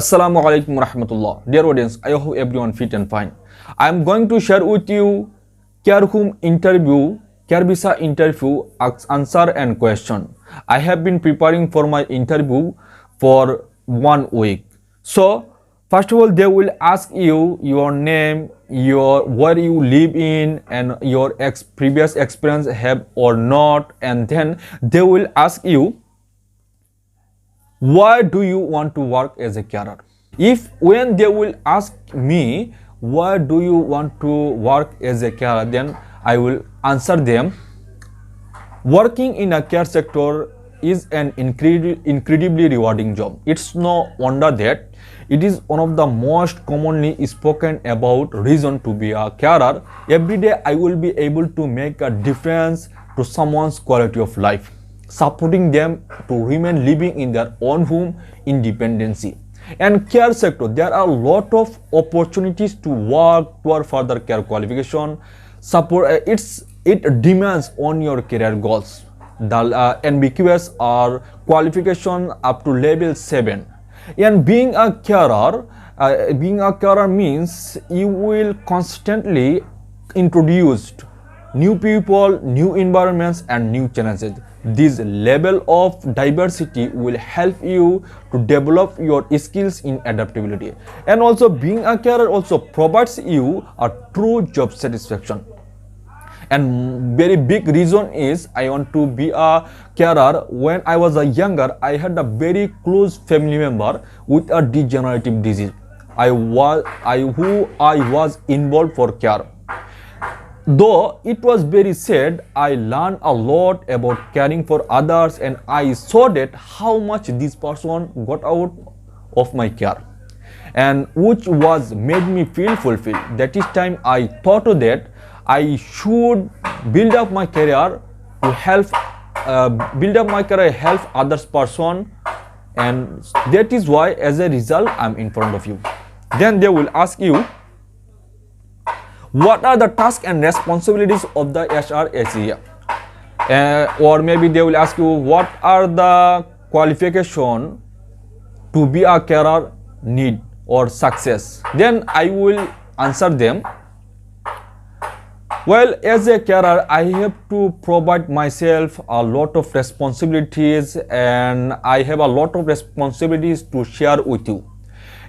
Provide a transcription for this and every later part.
Assalamu alaikum rahmatullah. Dear audience, I hope everyone fit and fine. I am going to share with you care home interview, care visa interview, answer and question. I have been preparing for my interview for 1 week. So, first of all, they will ask you your name, your where you live in, and your previous experience have or not, and then they will ask you why do you want to work as a carer. If when they will ask me why do you want to work as a carer, then I will answer them, working in a care sector is an incredibly rewarding job. It's no wonder that it is one of the most commonly spoken about reason to be a carer. Every day I will be able to make a difference to someone's quality of life, supporting them to remain living in their own home independency. And care sector, there are a lot of opportunities to work toward further care qualification. Support it demands on your career goals. The NBQS are qualification up to level 7. And being a carer means you will constantly introduced new people, new environments, and new challenges. This level of diversity will help you to develop your skills in adaptability. And also being a carer also provides you a true job satisfaction. And very big reason is I want to be a carer. When I was a younger, I had a very close family member with a degenerative disease. I was involved for care. Though it was very sad, I learned a lot about caring for others, and I saw that how much this person got out of my care, and which was made me feel fulfilled. That is time I thought that I should build up my career to help help others person, and that is why as a result I'm in front of you. Then they will ask you, what are the tasks and responsibilities of the HRHEA? Or maybe they will ask you, what are the qualification to be a carer need or success? Then I will answer them. Well, as a carer, I have to provide myself a lot of responsibilities, and I have a lot of responsibilities to share with you.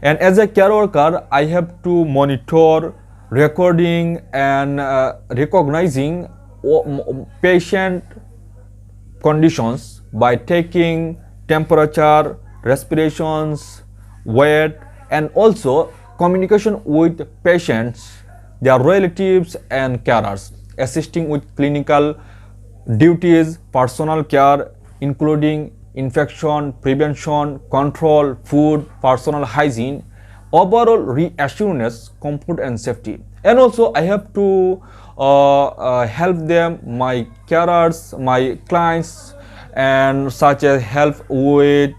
And as a care worker, I have to monitor, recording, and recognizing patient conditions by taking temperature, respirations, weight, and also communication with patients, their relatives, and carers, assisting with clinical duties, personal care, including infection prevention, control, food, personal hygiene, overall reassurance, comfort, and safety. And also I have to help them, my carers, my clients, and such as help with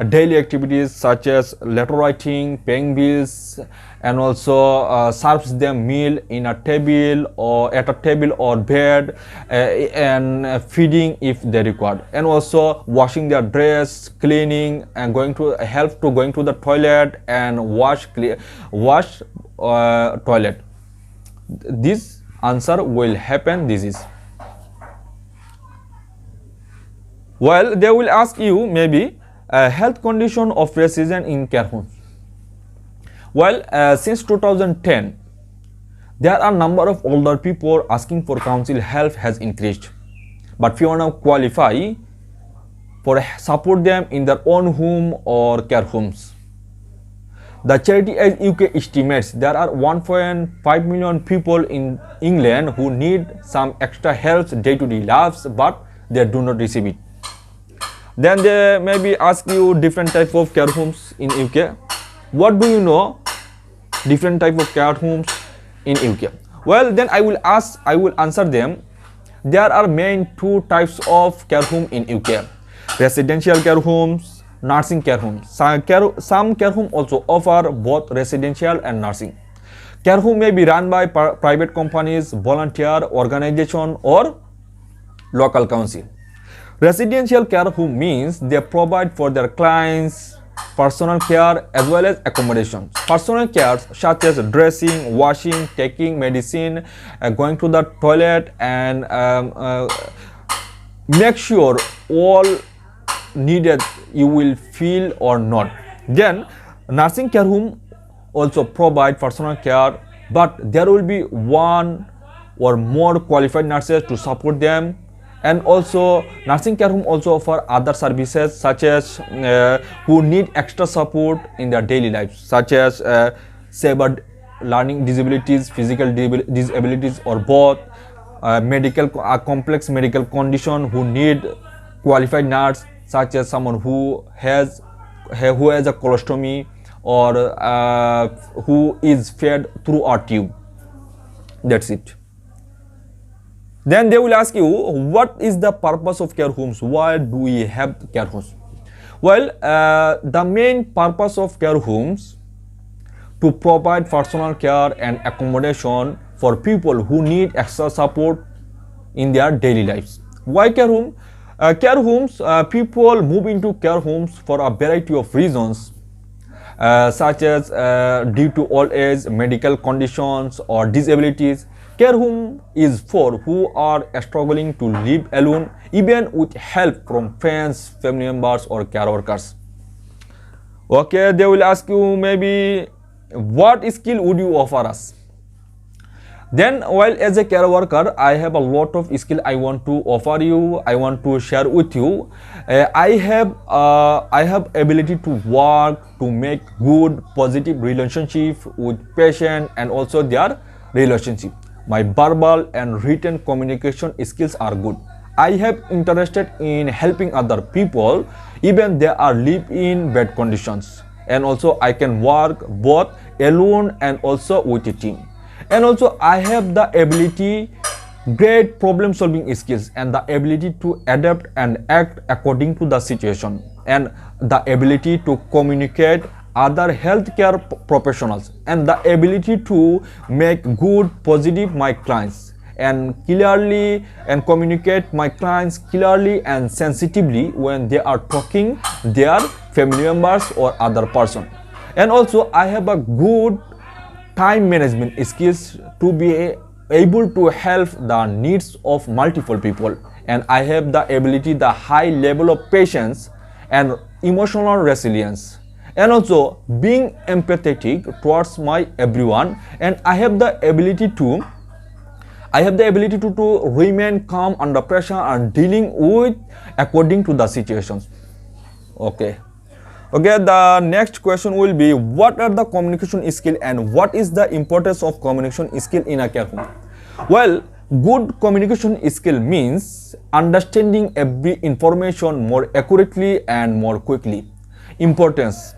daily activities such as letter writing, paying bills, and also serves them meal in a table or at a table or bed, and feeding if they required, and also washing their dress, cleaning, and going to the toilet and wash toilet. This answer will happen. This is, well, they will ask you maybe health condition of resident in care homes. Well, since 2010, there are a number of older people asking for council help has increased, but few now qualify for support them in their own home or care homes. The Charity Aid UK estimates there are 1.5 million people in England who need some extra help day-to-day lives, but they do not receive it. Then they maybe ask you different type of care homes in UK. What do you know? Different type of care homes in UK. Well, then I will answer them. There are main two types of care home in UK: residential care homes, nursing care homes. Some care home also offer both residential and nursing. Care home may be run by private companies, volunteer organization, or local council. Residential care home means they provide for their clients personal care as well as accommodation. Personal care such as dressing, washing, taking medicine, going to the toilet, and make sure all needed you will feel or not. Then nursing care home also provide personal care, but there will be one or more qualified nurses to support them. And also nursing care home also offer other services such as who need extra support in their daily lives, such as severe learning disabilities, physical disabilities, or both, complex medical condition who need qualified nurse, such as someone who has a colostomy, or who is fed through a tube. That's it. Then they will ask you, what is the purpose of care homes? Why do we have care homes? Well, the main purpose of care homes to provide personal care and accommodation for people who need extra support in their daily lives. Why care home? Care homes, people move into care homes for a variety of reasons, such as due to old age, medical conditions, or disabilities. Care home is for who are struggling to live alone, even with help from friends, family members, or care workers. Okay, they will ask you maybe, what skill would you offer us? Then, while as a care worker, I have a lot of skill I want to offer you, I want to share with you. I have ability to work, to make good, positive relationship with patient and also their relationship. My verbal and written communication skills are good. I have interested in helping other people, even they are live in bad conditions. And also I can work both alone and also with a team. And also I have the ability, great problem solving skills, and the ability to adapt and act according to the situation, and the ability to communicate other healthcare professionals, and the ability to make good positive my clients, and clearly and communicate my clients clearly and sensitively when they are talking their family members or other person. And also I have a good time management skills to be able to help the needs of multiple people, and I have the ability, the high level of patience and emotional resilience, and also being empathetic towards my everyone, and I have the ability to remain calm under pressure and dealing with according to the situations. Okay, the next question will be, what are the communication skill and what is the importance of communication skill in a care home? Well, good communication skill means understanding every information more accurately and more quickly. Importance: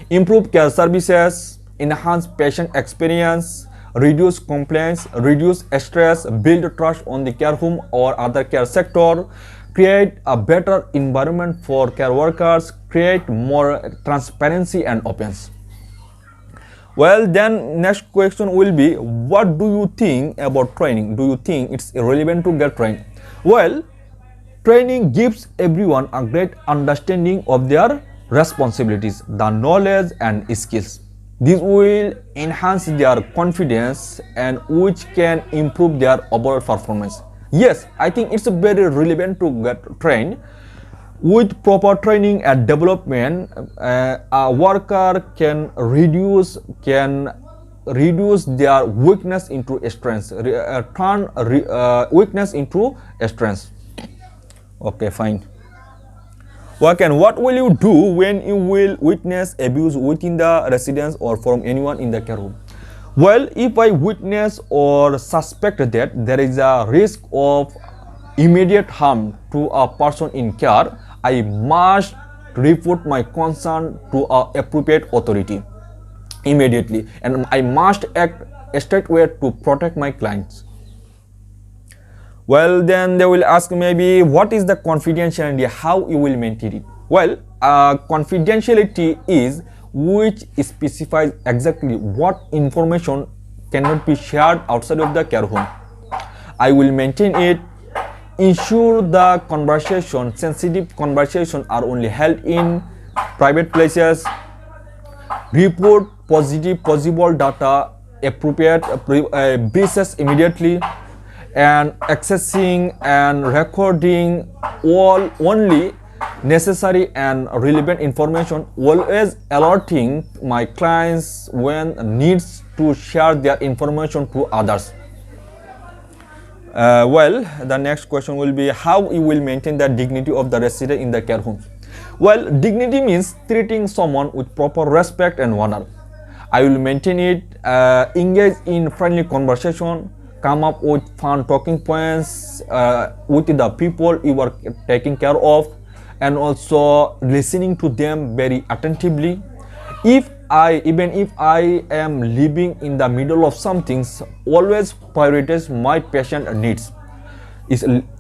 improve care services, enhance patient experience, reduce complaints, reduce stress, build trust on the care home or other care sector, create a better environment for care workers, create more transparency and openness. Well, then next question will be, what do you think about training? Do you think it's relevant to get trained? Well, training gives everyone a great understanding of their responsibilities, the knowledge and skills. This will enhance their confidence and which can improve their overall performance. Yes, I think it's very relevant to get trained. With proper training and development, a worker can reduce their weakness into strength, turn weakness into strength. Okay, fine. What will you do when you will witness abuse within the residence or from anyone in the care home? Well, if I witness or suspect that there is a risk of immediate harm to a person in care, I must report my concern to an appropriate authority immediately, and I must act straightway to protect my clients. Well, then they will ask maybe, what is the confidentiality, how you will maintain it? Well, confidentiality is which specifies exactly what information cannot be shared outside of the care home. I will maintain it, ensure the sensitive conversations are only held in private places, report positive possible data, appropriate breaches immediately, and accessing and recording all only necessary and relevant information, always alerting my clients when needs to share their information to others. Well, the next question will be how you will maintain the dignity of the resident in the care homes. Well, dignity means treating someone with proper respect and honor. I will maintain it, engage in friendly conversation, come up with fun talking points with the people you are taking care of, and also listening to them very attentively. Even if I am living in the middle of something, always prioritize my patient needs.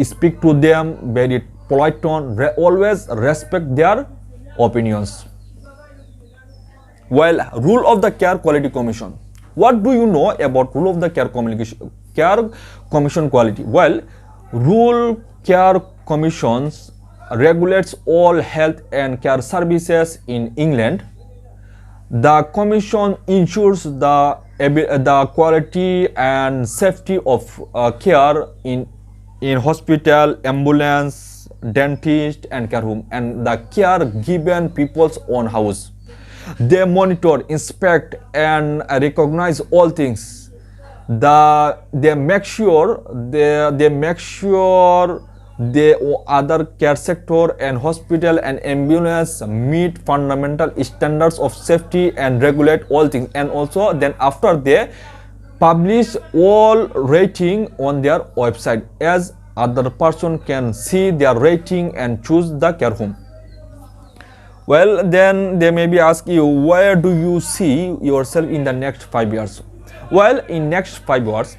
Speak to them very polite tone, always respect their opinions. Well, rule of the Care Quality Commission. What do you know about rule of the Care Commission quality? Well, rule Care Commissions regulates all health and care services in England. The commission ensures the quality and safety of care in hospital, ambulance, dentist, and care home, and the care given people's own house. They monitor, inspect, and recognize all things. They make sure the other care sector and hospital and ambulance meet fundamental standards of safety and regulate all things. And also then after they publish all rating on their website, as other person can see their rating and choose the care home. Well, then they maybe ask you, where do you see yourself in the next 5 years? Well, in next 5 years,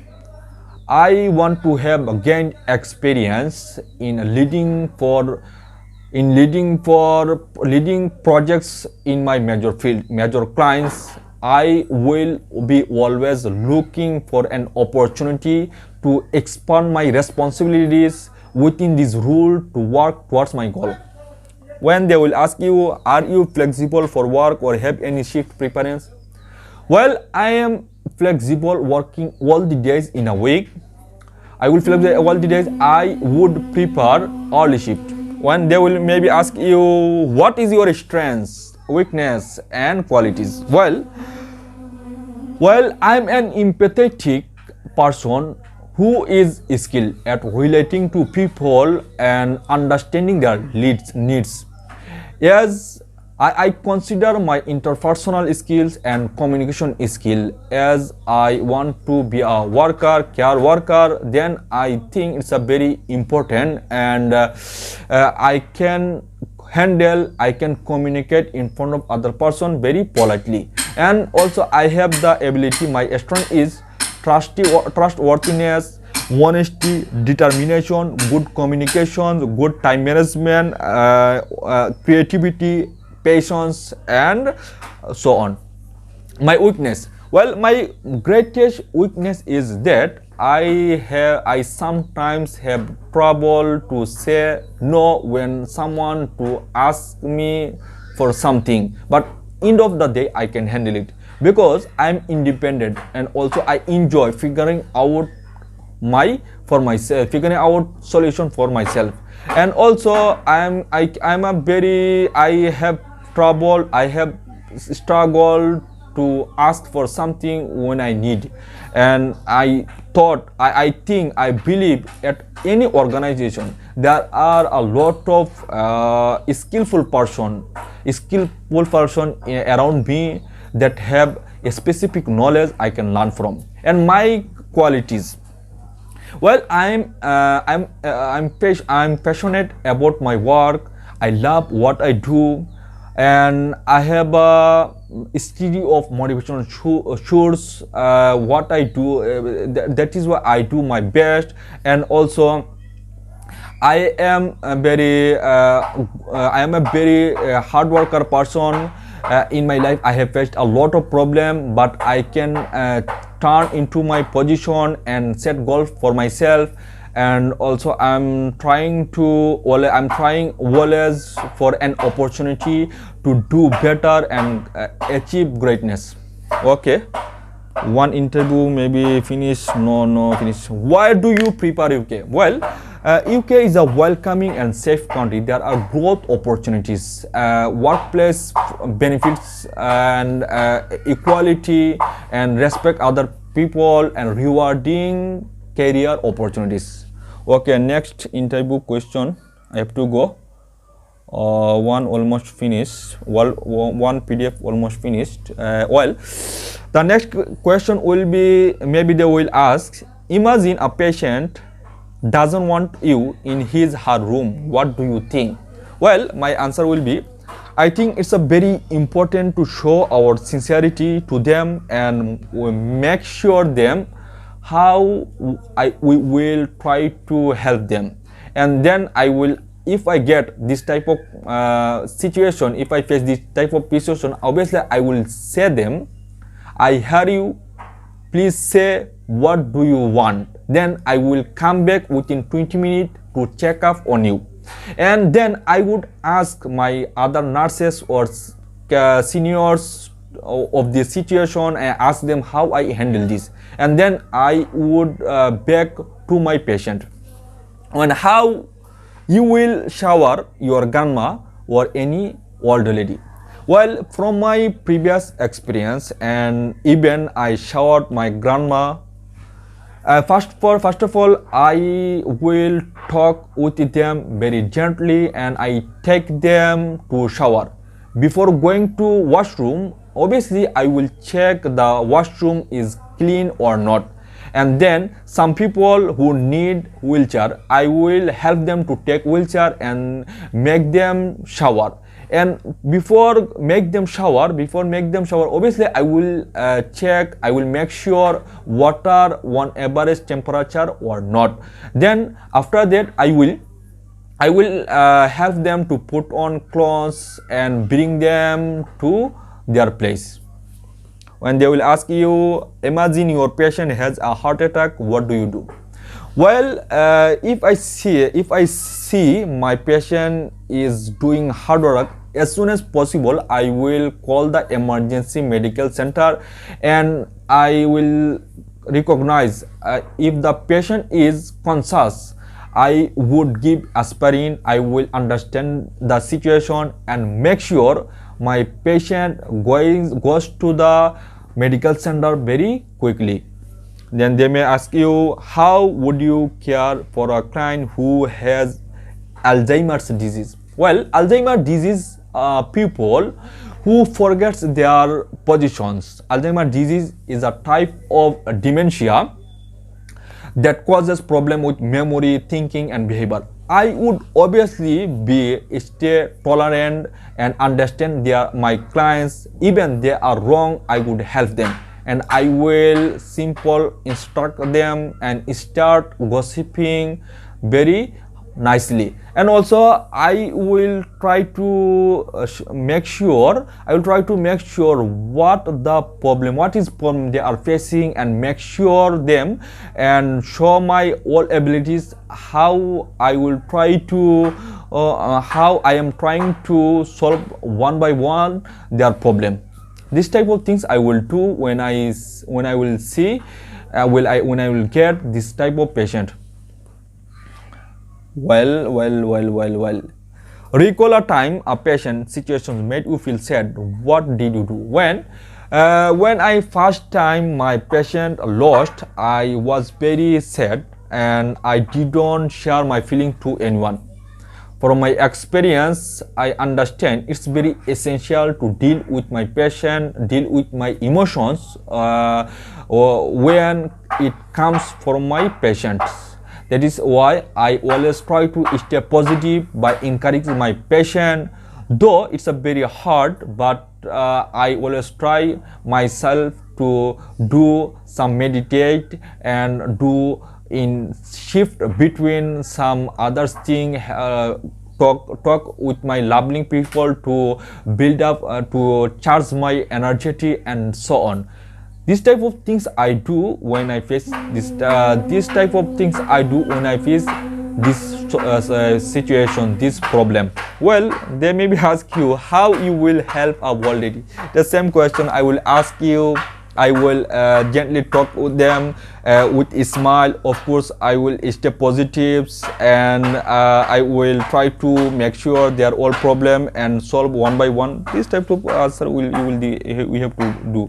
I want to have gained experience in leading projects in my major field, major clients. I will be always looking for an opportunity to expand my responsibilities within this rule to work towards my goal. When they will ask you, are you flexible for work or have any shift preference? Well, I am flexible working all the days in a week. I will flexible all the days. I would prefer early shift. When they will maybe ask you, what is your strengths, weakness, and qualities? Well, I'm an empathetic person who is skilled at relating to people and understanding their needs. Yes, I consider my interpersonal skills and communication skill as I want to be a care worker, then I think it's a very important, and I can communicate in front of other person very politely. And also I have the ability, my strength is trustworthiness, honesty, determination, good communication, good time management, creativity, patience, and so on. My weakness. Well, my greatest weakness is that I sometimes have trouble to say no when someone to ask me for something, but end of the day I can handle it because I'm independent, and also I enjoy figuring out solution for myself. And also I have struggled to ask for something when I need, and I believe at any organization there are a lot of skillful person around me that have a specific knowledge I can learn from. And my qualities, well, I'm passionate about my work. I love what I do, and I have a study of motivational shoots. What I do, that is why I do my best. And also I am a very hard worker person. In my life I have faced a lot of problems, but I can turn into my position and set goals for myself, and also I'm trying always for an opportunity to do better and achieve greatness. Okay, one interview maybe finish. No finish. Why do you prepare UK? Well, UK is a welcoming and safe country. There are growth opportunities, workplace benefits, and equality and respect other people, and rewarding career opportunities. Okay, next interview question. I have to go. One almost finished. One PDF almost finished. Well, the next question will be, maybe they will ask, imagine a patient doesn't want you in his her room. What do you think? Well, my answer will be, I think it's a very important to show our sincerity to them, and we make sure them how we will try to help them. And then I will, if I get this type of situation, if I face this type of situation, obviously I will say them, I hear you, please say what do you want. Then I will come back within 20 minutes to check up on you. And then I would ask my other nurses or seniors of the situation and ask them how I handle this. And then I would back to my patient on how you will shower your grandma or any old lady. Well, from my previous experience, and even I showered my grandma. First of all, I will talk with them very gently, and I take them to shower. Before going to washroom, obviously I will check the washroom is clean or not. And then some people who need wheelchair, I will help them to take wheelchair and make them shower. And before make them shower, obviously I will check, I will make sure water on average temperature or not. Then after that I will help them to put on clothes and bring them to their place. When they will ask you, imagine your patient has a heart attack, what do you do? Well, if I see my patient is doing hard work, as soon as possible I will call the emergency medical center, and I will recognize if the patient is conscious, I would give aspirin. I will understand the situation and make sure my patient goes to the medical center very quickly. Then they may ask you, how would you care for a client who has Alzheimer's disease? Well, Alzheimer's disease people who forgets their positions. Alzheimer's disease is a type of dementia that causes problem with memory, thinking and behavior. I would obviously stay tolerant and understand my clients. Even they are wrong, I would help them, and I will simply instruct them and start gossiping very nicely. And also I will try to make sure what is problem they are facing, and make sure them and show my all abilities, how I will try to how I am trying to solve one by one their problem. This type of things I will do when I will see when I will get this type of patient. Well. Recall a time a patient situation made you feel sad. What did you do? When I first time my patient lost, I was very sad and I didn't share my feeling to anyone. From my experience, I understand it's very essential to deal with my patient, deal with my emotions when it comes from my patients. That is why I always try to stay positive by encouraging my patient. Though it's a very hard, but I always try myself to do some meditate and do in shift between some other thing, talk with my loving people to build up, to charge my energy and so on. This type of things I do when I face this type of things I do when I face this situation, this problem. Well, they maybe ask you how you will help a world lady. The same question I will ask you. I will gently talk with them with a smile. Of course, I will stay positive, and I will try to make sure they are all problem and solve one by one. This type of answer we have to do.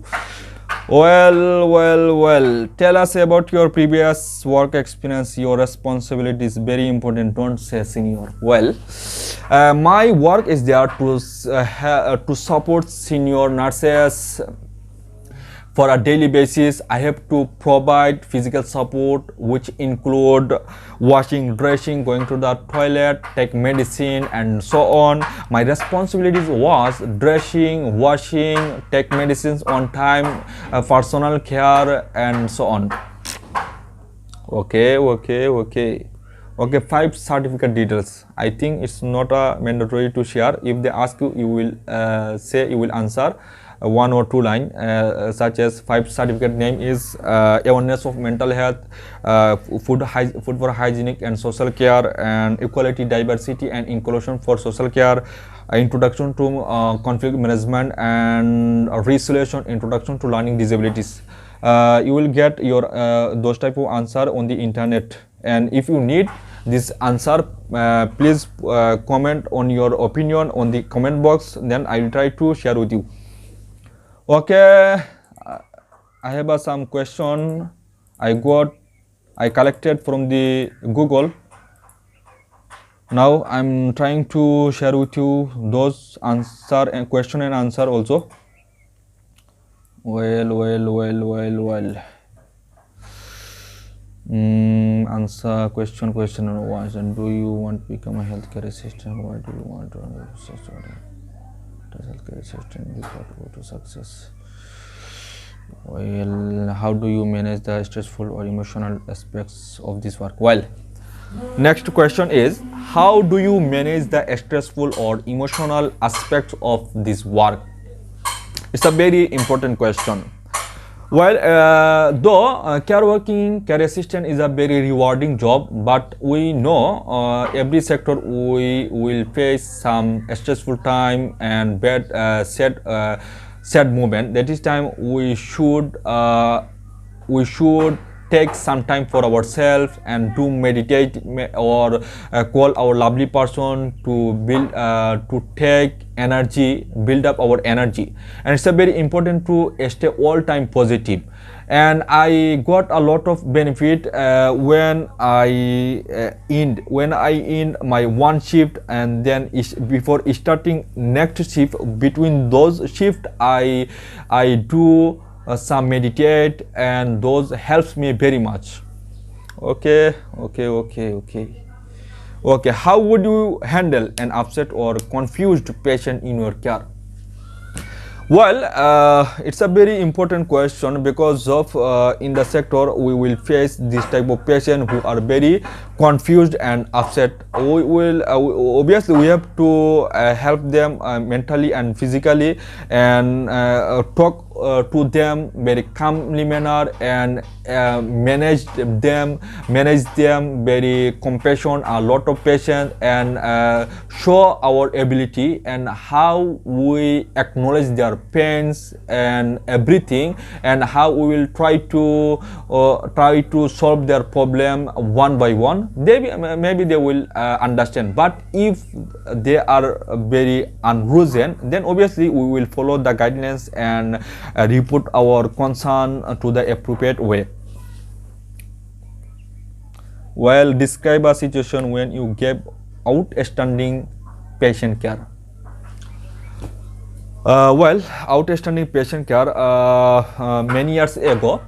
Well. Tell us about your previous work experience. Your responsibility is very important. Don't say senior. Well, my work is there to support senior nurses. For a daily basis, I have to provide physical support, which include washing, dressing, going to the toilet, take medicine, and so on. My responsibilities was dressing, washing, take medicines on time, personal care, and so on. Okay. 5 certificate details. I think it's not mandatory to share. If they ask you, you will say, you will answer 1 or 2 line, such as 5 certificate name is awareness of mental health, food for hygienic and social care, and equality, diversity and inclusion for social care, introduction to conflict management, and resolution, introduction to learning disabilities. You will get your those type of answer on the internet, and if you need this answer, please comment on your opinion on the comment box, then I will try to share with you. Okay, I have some question I collected from the Google. Now I'm trying to share with you those answer and question and answer also. Well. Answer question number 1. Do you want to become a healthcare assistant? Why do you want to does healthcare assistant be part to success? Well, how do you manage the stressful or emotional aspects of this work? Well, next question is, how do you manage the stressful or emotional aspects of this work? It's a very important question. Well, though care assistant is a very rewarding job, but we know every sector we will face some stressful time and bad sad moment. That is time we should take some time for ourselves and to meditate or call our lovely person to build to take energy, build up our energy. And it's a very important to stay all time positive. And I got a lot of benefit when I end my one shift, and then before starting next shift. Between those shift I do some meditate, and those helps me very much. Okay. How would you handle an upset or confused patient in your care? Well, it's a very important question, because of in the sector we will face this type of patient who are very confused and upset. We will obviously we have to help them mentally and physically, and talk to them very calmly manner, and manage them very compassion, a lot of patience, and show our ability and how we acknowledge their pains and everything, and how we will try to solve their problem one by one. Maybe they will understand. But if they are very unreasoned, then obviously we will follow the guidelines and report our concern to the appropriate way. Well, describe a situation when you gave outstanding patient care. Well, outstanding patient care, many years ago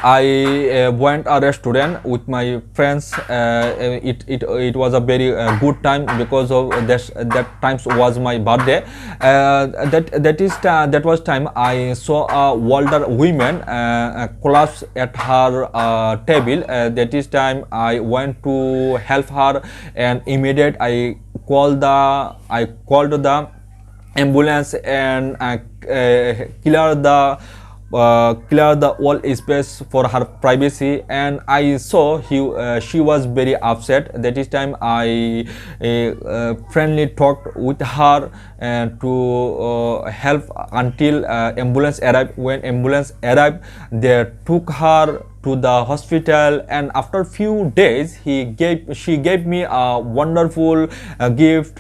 I went a restaurant with my friends. It was a very good time, because of that times was my birthday. That was time I saw a older woman collapse at her table. That is time I went to help her, and immediate I called the ambulance and clear the clear the wall space for her privacy, and I saw she was very upset. That is time I friendly talked with her and to help until ambulance arrived. When ambulance arrived, they took her to the hospital, and after few days she gave me a wonderful gift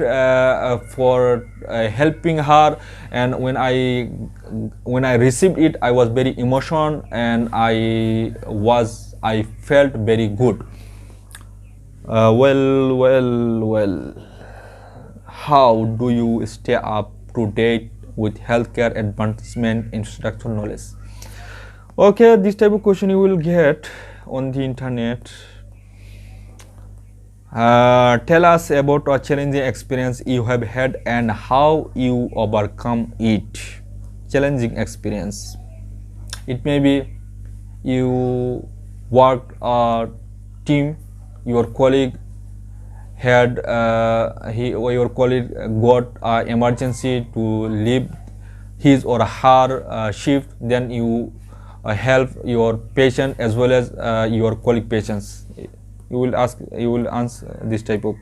for helping her. And when I received it, I was very emotional, and I felt very good. Well, how do you stay up to date with healthcare advancement instructional knowledge? Okay, this type of question you will get on the internet. Tell us about a challenging experience you have had and how you overcome it. Challenging experience. It may be you worked a team, your colleague had your colleague got emergency to leave his or her shift. Then you help your patient as well as your colleague patients. You will answer this type of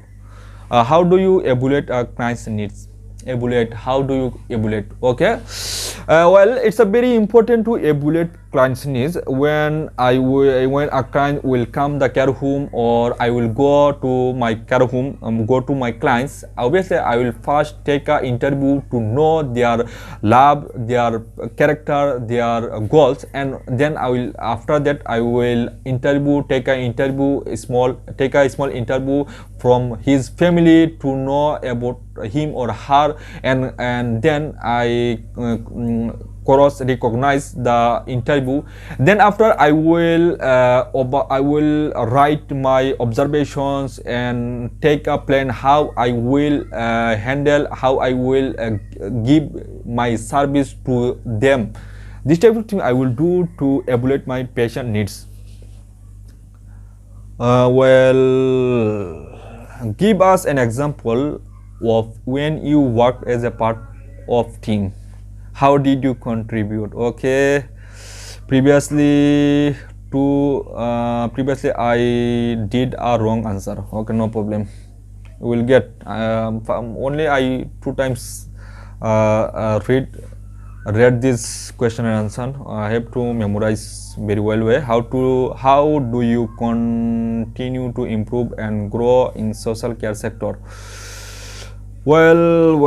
how do you evaluate a client's needs? How do you evaluate? Okay, well, it's a very important to evaluate client's needs. When a client will come the care home, or I will go to my care home, go to my clients, obviously I will first take an interview to know their love, their character, their goals, and then after that I will take a small interview from his family to know about him or her, and then I cross recognize the interview. Then after I will write my observations and take a plan how I will handle, how I will give my service to them. This type of thing I will do to evaluate my patient needs. Well, give us an example of when you worked as a part of team. How did you contribute? Okay, previously I did a wrong answer. Okay, no problem, you will get only I 2 times read this question and answer. I have to memorize very well way. How do you continue to improve and grow in social care sector? Well.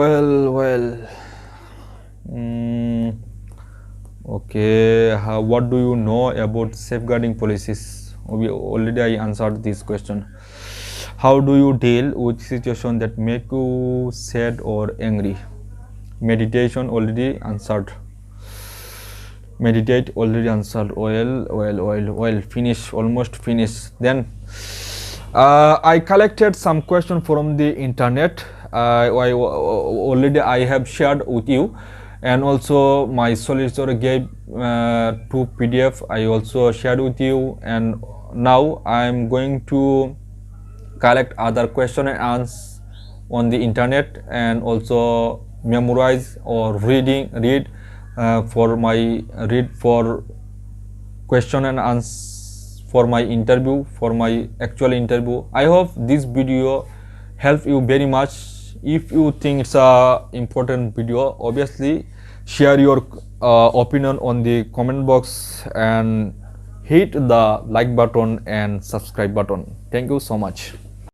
Okay, what do you know about safeguarding policies? I answered this question. How do you deal with situation that make you sad or angry? Meditation, already answered. Meditate, already answered. Well, almost finished. Then I collected some questions from the internet. I have shared with you, and also my solicitor gave 2 PDF. I also shared with you, and now I am going to collect other question and answers on the internet, and also memorize or read for question and answer for my interview, for my actual interview. I hope this video help you very much. If you think it's a important video, obviously share your opinion on the comment box, and hit the like button and subscribe button. Thank you so much.